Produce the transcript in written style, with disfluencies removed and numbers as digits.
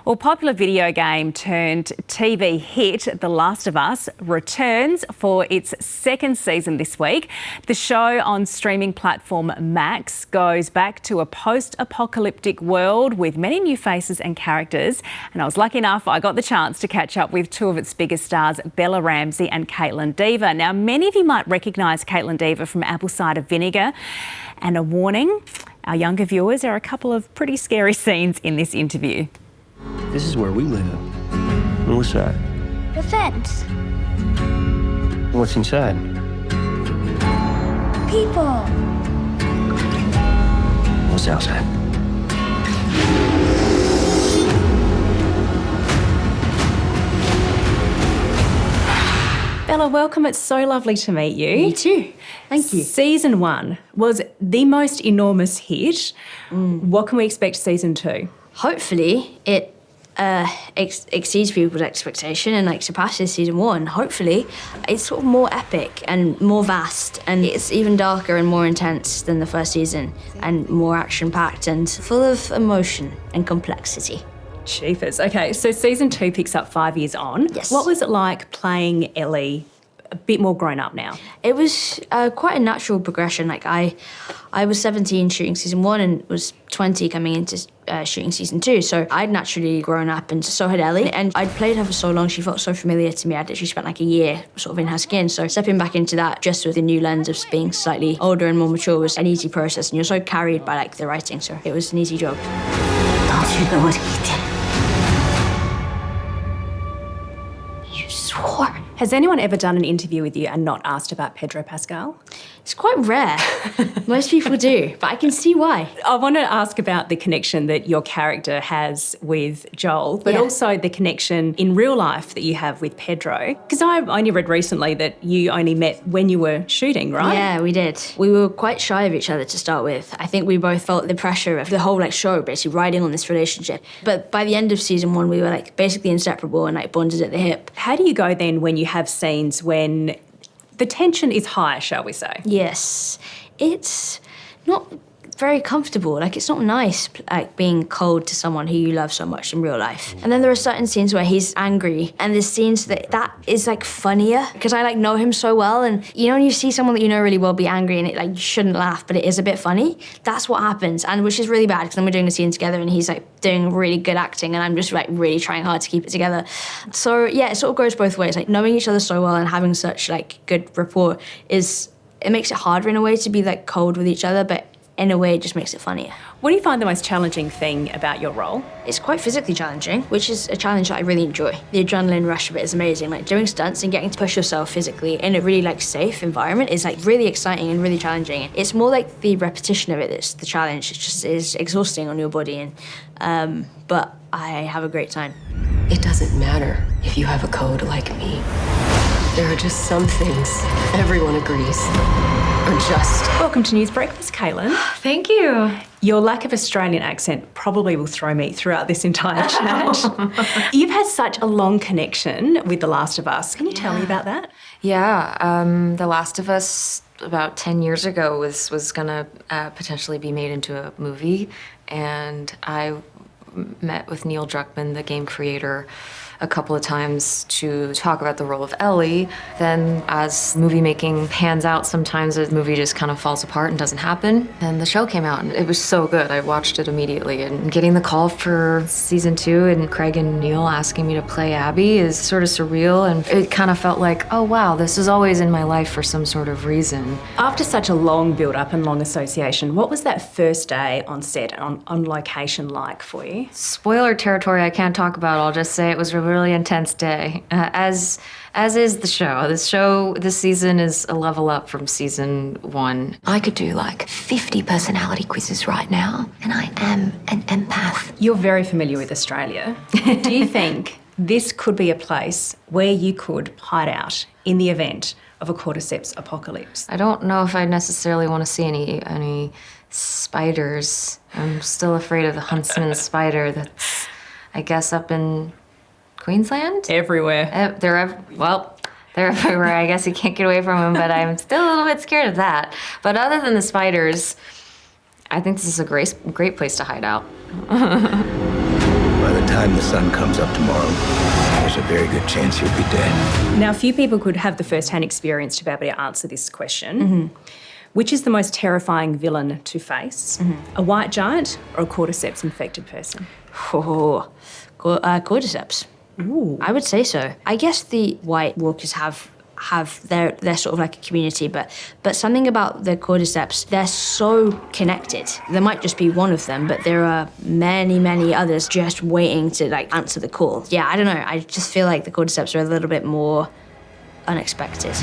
Well, popular video game turned TV hit The Last of Us returns for its second season this week. The show on streaming platform Max goes back to a post-apocalyptic world with many new faces and characters. And I was lucky enough, I got the chance to catch up with two of its biggest stars, Bella Ramsey and Kaitlyn Dever. Now, many of you might recognise Kaitlyn Dever from Apple Cider Vinegar. And a warning, our younger viewers, there are a couple of pretty scary scenes in this interview. This is where we live. And what's that? The fence. What's inside? People. What's outside? Bella, welcome. It's so lovely to meet you. You too. Thank you. Season 1 was the most enormous hit. What can we expect season 2? Hopefully it exceeds people's expectation and surpasses season 1. Hopefully it's sort of more epic and more vast, and it's even darker and more intense than the first season, and more action-packed and full of emotion and complexity. Jeepers. Okay, so season 2 picks up 5 years on. Yes. What was it like playing Ellie, a bit more grown up now? It was quite a natural progression. I was 17 shooting season 1 and was 20 coming into shooting season 2. So I'd naturally grown up, and so had Ellie. And I'd played her for so long, she felt so familiar to me. I'd literally spent a year sort of in her skin. So stepping back into that just with the new lens of being slightly older and more mature was an easy process. And you're so carried by the writing, so it was an easy job. Don't you know what he did? You swore. Has anyone ever done an interview with you and not asked about Pedro Pascal? It's quite rare. Most people do, but I can see why. I want to ask about the connection that your character has with Joel, but also the connection in real life that you have with Pedro. Because I only read recently that you only met when you were shooting, right? Yeah, we did. We were quite shy of each other to start with. I think we both felt the pressure of the whole show basically riding on this relationship. But by the end of season 1, we were basically inseparable and bonded at the hip. How do you go then when you have scenes when the tension is high, shall we say? Yes, it's not very comfortable. It's not nice, being cold to someone who you love so much in real life. And then there are certain scenes where he's angry, and there's scenes that is funnier because I know him so well. And when you see someone that you know really well be angry, and it you shouldn't laugh, but it is a bit funny. That's what happens, and which is really bad because then we're doing a scene together, and he's doing really good acting, and I'm just really trying hard to keep it together. So yeah, it sort of goes both ways. Knowing each other so well and having such good rapport it makes it harder in a way to be cold with each other, but in a way, it just makes it funnier. What do you find the most challenging thing about your role? It's quite physically challenging, which is a challenge that I really enjoy. The adrenaline rush of it is amazing. Doing stunts and getting to push yourself physically in a really safe environment is really exciting and really challenging. It's more the repetition of it that's the challenge. It just is exhausting on your body, and but I have a great time. It doesn't matter if you have a code like me. There are just some things everyone agrees are just. Welcome to News Breakfast, Kaitlyn. Thank you. Your lack of Australian accent probably will throw me throughout this entire chat. You've had such a long connection with The Last of Us. Can you tell me about that? Yeah, The Last of Us about 10 years ago was gonna potentially be made into a movie, and I met with Neil Druckmann, the game creator, a couple of times to talk about the role of Ellie. Then as movie making pans out, sometimes a movie just kind of falls apart and doesn't happen. And the show came out and it was so good. I watched it immediately, and getting the call for season 2 and Craig and Neil asking me to play Abby is sort of surreal, and it kind of felt oh wow, this is always in my life for some sort of reason. After such a long build-up and long association, what was that first day on set and on location like for you? Spoiler territory I can't talk about. I'll just say it was a really intense day, as is the show. This season is a level up from season 1. I could do 50 personality quizzes right now, and I am an empath. You're very familiar with Australia. Do you think this could be a place where you could hide out in the event of a cordyceps apocalypse? I don't know if I necessarily want to see any spiders. I'm still afraid of the huntsman spider that's, I guess, up in Queensland? Everywhere. They're everywhere. I guess you can't get away from them, but I'm still a little bit scared of that. But other than the spiders, I think this is a great place to hide out. By the time the sun comes up tomorrow, there's a very good chance you'll be dead. Now, a few people could have the first-hand experience to be able to answer this question. Which is the most terrifying villain to face? A white giant or a cordyceps-infected person? Oh, cordyceps. Ooh. I would say so. I guess the White Walkers have they're sort of like a community, but something about the cordyceps, they're so connected. There might just be one of them, but there are many others just waiting to like answer the call. Yeah, I don't know. I just feel like the cordyceps are a little bit more unexpected.